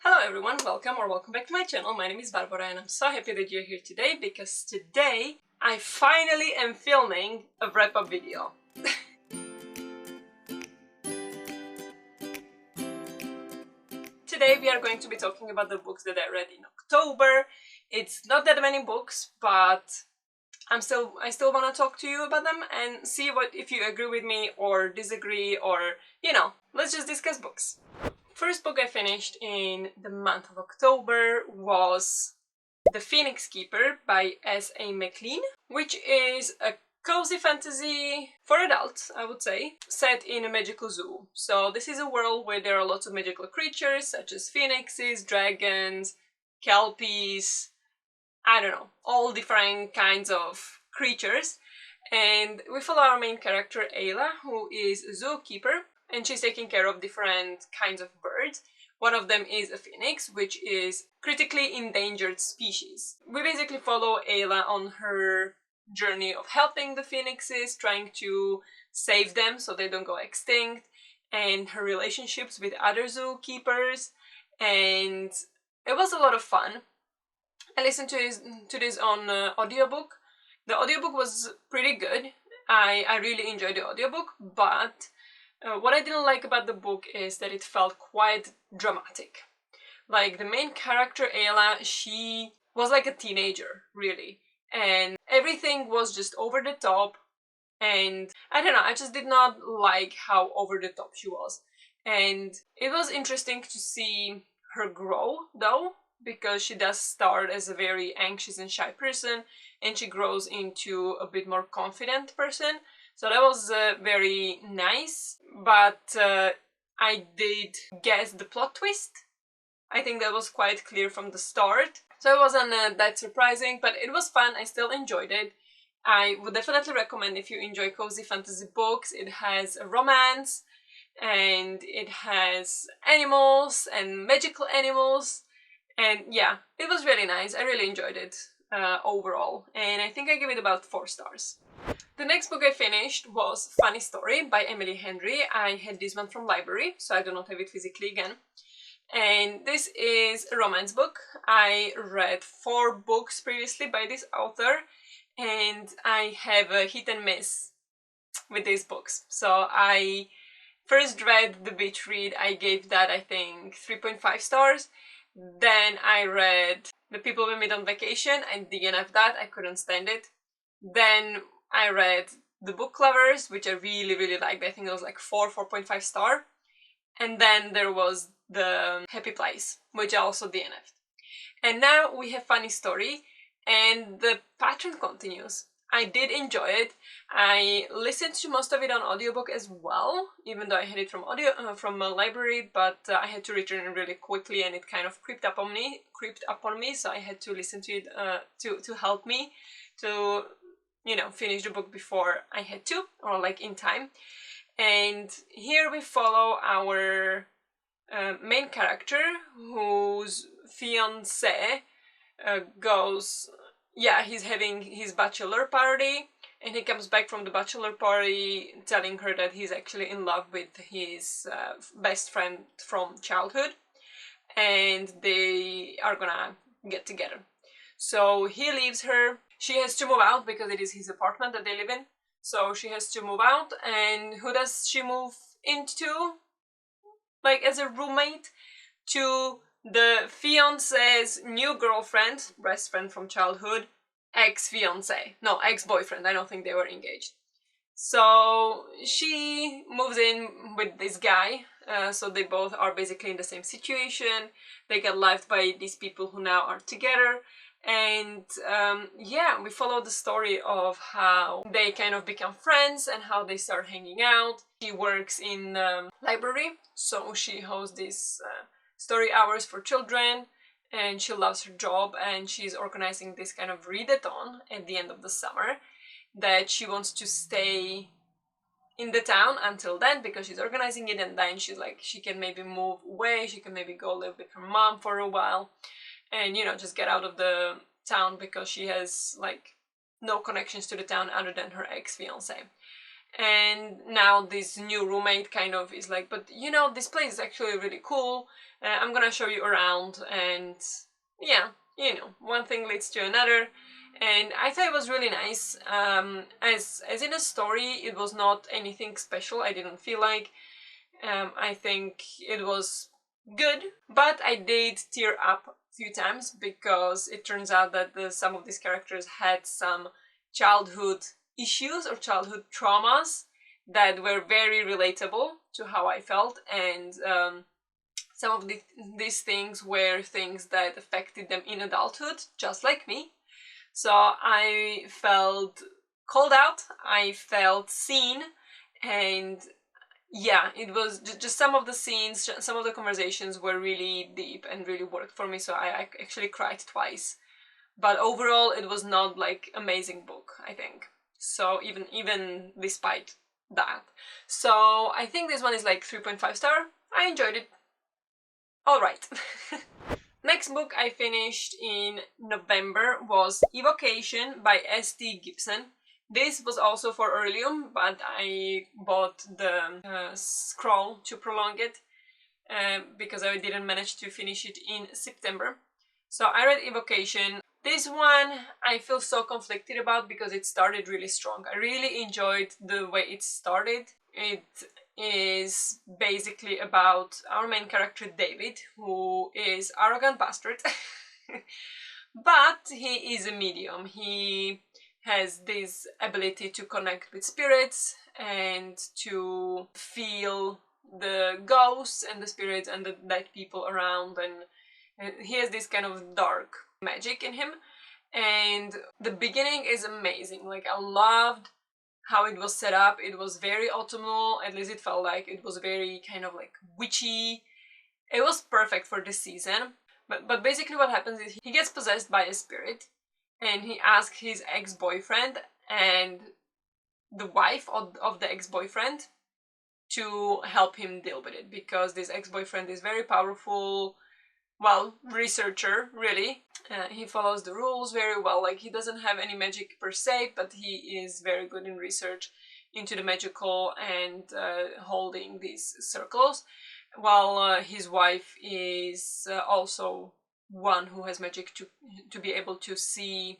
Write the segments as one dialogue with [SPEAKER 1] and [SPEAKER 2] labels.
[SPEAKER 1] Hello everyone, welcome back to my channel. My name is Barbara and I'm so happy that you're here today because today I finally am filming a wrap-up video. Today we are going to be talking about the books that I read in October. It's not that many books, but I still want to talk to you about them and see if you agree with me or disagree, or let's just discuss books. First book I finished in the month of October was The Phoenix Keeper by S.A. McLean, which is a cozy fantasy for adults, I would say, set in a magical zoo. So this is a world where there are lots of magical creatures such as phoenixes, dragons, kelpies, I don't know, all different kinds of creatures. And we follow our main character Ayla, who is a zookeeper, and she's taking care of different kinds of birds. One of them is a phoenix, which is critically endangered species. We basically follow Ayla on her journey of helping the phoenixes, trying to save them so they don't go extinct, and her relationships with other zookeepers, and it was a lot of fun. I listened to this on audiobook. The audiobook was pretty good. I really enjoyed the audiobook, but what I didn't like about the book is that it felt quite dramatic. Like, the main character, Ayla, she was like a teenager, really. And everything was just over the top. And I don't know, I just did not like how over the top she was. And it was interesting to see her grow, though, because she does start as a very anxious and shy person, and she grows into a bit more confident person. So that was very nice, but I did guess the plot twist. I think that was quite clear from the start. So it wasn't that surprising, but it was fun. I still enjoyed it. I would definitely recommend if you enjoy cozy fantasy books. It has a romance, and it has animals and magical animals. And yeah, it was really nice. I really enjoyed it overall. And I think I give it about 4 stars. The next book I finished was Funny Story by Emily Henry. I had this one from library, so I do not have it physically again. And this is a romance book. I read 4 books previously by this author, and I have a hit and miss with these books. So I first read The Beach Read. I gave that, I think, 3.5 stars. Then I read The People We Meet on Vacation. I DNF'd that. I couldn't stand it. Then I read The Book Lovers, which I really liked. I think it was like 4.5 star. And then there was The Happy Place, which I also DNF'd. And now we have Funny Story, and the pattern continues. I did enjoy it. I listened to most of it on audiobook as well, even though I had it from a library, but I had to return it really quickly, and it kind of creeped up on me, so I had to listen to it to help me to finish the book before I had to, or like in time. And here we follow our main character, whose fiance he's having his bachelor party, and he comes back from the bachelor party telling her that he's actually in love with his best friend from childhood, and they are gonna get together. So he leaves her. She has to move out because it is his apartment that they live in. So she has to move out, and who does she move into? Like, as a roommate to the fiance's new girlfriend, best friend from childhood, ex-boyfriend. I don't think they were engaged. So she moves in with this guy, so they both are basically in the same situation. They get left by these people who now are together. And we follow the story of how they kind of become friends and how they start hanging out. She works in the library, so she hosts these story hours for children, and she loves her job, and she's organizing this kind of readathon at the end of the summer that she wants to stay in the town until then because she's organizing it, and then she's like, she can maybe move away, she can maybe go live with her mom for a while, and just get out of the town because she has like no connections to the town other than her ex-fiance. and now this new roommate kind of is like, but you know, this place is actually really cool, I'm gonna show you around. And yeah, you know, one thing leads to another, and I thought it was really nice. As in a story, it was not anything special. I didn't feel like. I think it was good, but I did tear up a few times because it turns out that some of these characters had some childhood issues or childhood traumas that were very relatable to how I felt, and some of these things were things that affected them in adulthood, just like me. So I felt called out, I felt seen, and yeah, it was just some of the scenes, some of the conversations were really deep and really worked for me, so I actually cried twice. But overall, it was not like amazing book, I think. So even despite that. So I think this one is like 3.5 star. I enjoyed it. Alright. Next book I finished in November was Evocation by S.T. Gibson. This was also for Earlium, but I bought the scroll to prolong it because I didn't manage to finish it in September. So I read Evocation. This one I feel so conflicted about because it started really strong. I really enjoyed the way it started. It is basically about our main character David, who is arrogant bastard, but he is a medium. He has this ability to connect with spirits and to feel the ghosts and the spirits and the dead people around, and he has this kind of dark magic in him. And the beginning is amazing. Like, I loved how it was set up. It was very autumnal, at least it felt like. It was very kind of like witchy. It was perfect for this season. But basically what happens is he gets possessed by a spirit, and he asks his ex-boyfriend and the wife of the ex-boyfriend to help him deal with it, because this ex-boyfriend is very powerful, well, researcher, really. He follows the rules very well. Like, he doesn't have any magic per se, but he is very good in research into the magical and holding these circles, while his wife is also one who has magic to be able to see,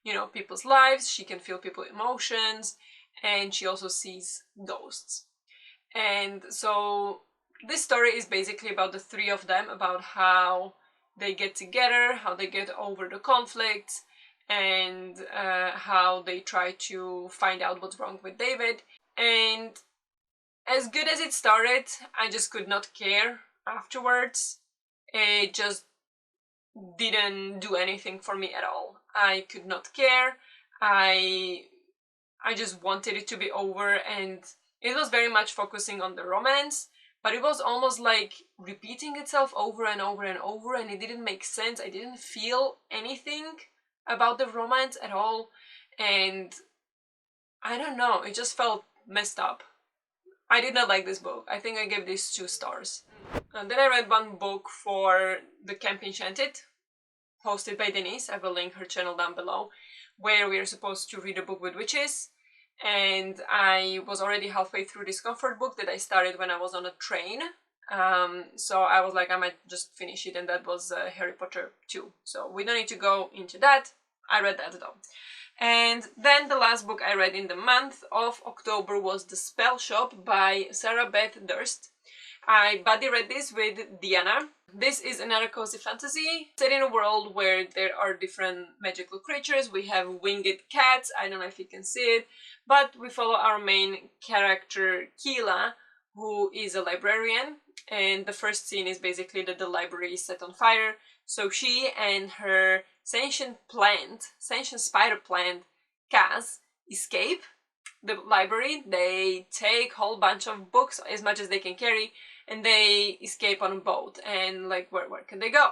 [SPEAKER 1] you know, people's lives. She can feel people's emotions, and she also sees ghosts. And so this story is basically about the three of them, about how they get together, how they get over the conflicts, and how they try to find out what's wrong with David. And as good as it started, I just could not care afterwards. It just didn't do anything for me at all. I could not care. I just wanted it to be over, and it was very much focusing on the romance, but it was almost like repeating itself over and over and over, and it didn't make sense. I didn't feel anything about the romance at all, and I don't know, it just felt messed up. I did not like this book. I think I gave this 2 stars. And then I read one book for the Camp Enchanted, hosted by Denise. I will link her channel down below, where we are supposed to read a book with witches. And I was already halfway through this comfort book that I started when I was on a train. So I was like, I might just finish it, and that was Harry Potter 2. So we don't need to go into that. I read that though. And then the last book I read in the month of October was The Spellshop by Sarah Beth Durst. I buddy read this with Diana. This is another cozy fantasy set in a world where there are different magical creatures. We have winged cats, I don't know if you can see it, but we follow our main character Keela, who is a librarian, and the first scene is basically that the library is set on fire. So she and her sentient spider plant, Kaz, escape the library. They take a whole bunch of books, as much as they can carry, and they escape on a boat. And like, where can they go?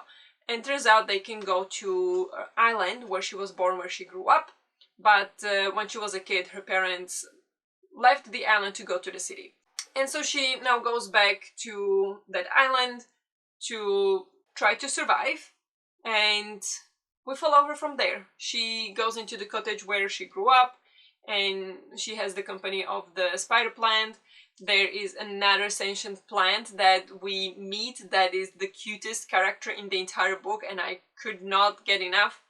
[SPEAKER 1] And turns out they can go to an island where she was born, where she grew up. But when she was a kid, her parents left the island to go to the city. And so she now goes back to that island to try to survive, and we follow her from there. She goes into the cottage where she grew up, and she has the company of the spider plant. There is another sentient plant that we meet that is the cutest character in the entire book, and I could not get enough.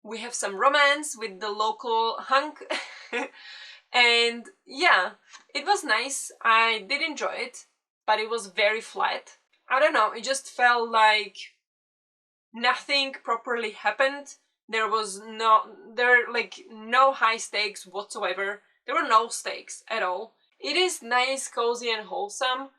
[SPEAKER 1] We have some romance with the local hunk. And yeah, it was nice. I did enjoy it, but it was very flat. I don't know, it just felt like nothing properly happened. There was no high stakes whatsoever. There were no stakes at all. It is nice, cozy, and wholesome,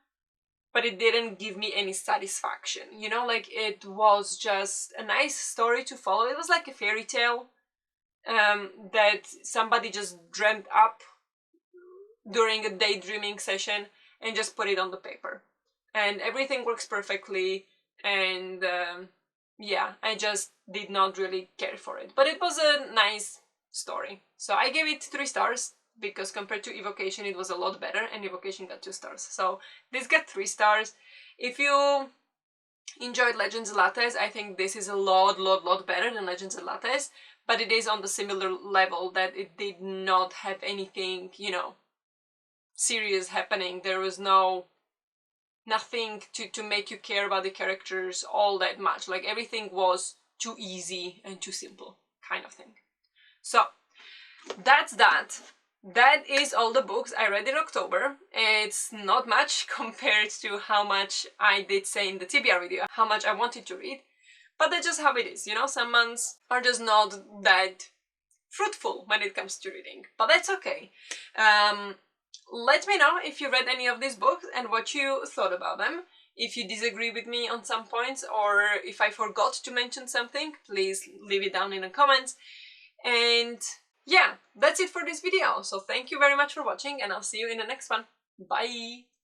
[SPEAKER 1] but it didn't give me any satisfaction. You know, like it was just a nice story to follow. It was like a fairy tale that somebody just dreamt up during a daydreaming session and just put it on the paper. And everything works perfectly, and yeah, I just did not really care for it. But it was a nice story. So I gave it 3 stars, because compared to Evocation it was a lot better, and Evocation got 2 stars. So this got 3 stars. If you enjoyed Legends Lattes, I think this is a lot better than Legends Lattes, but it is on the similar level that it did not have anything, you know, serious happening. There was nothing to make you care about the characters all that much. Like everything was too easy and too simple kind of thing. So that's that. That is all the books I read in October. It's not much compared to how much I did say in the TBR video, how much I wanted to read, but that's just how it is, you know, some months are just not that fruitful when it comes to reading, but that's okay. Let me know if you read any of these books and what you thought about them. If you disagree with me on some points, or if I forgot to mention something, please leave it down in the comments. And yeah, that's it for this video. So thank you very much for watching, and I'll see you in the next one. Bye!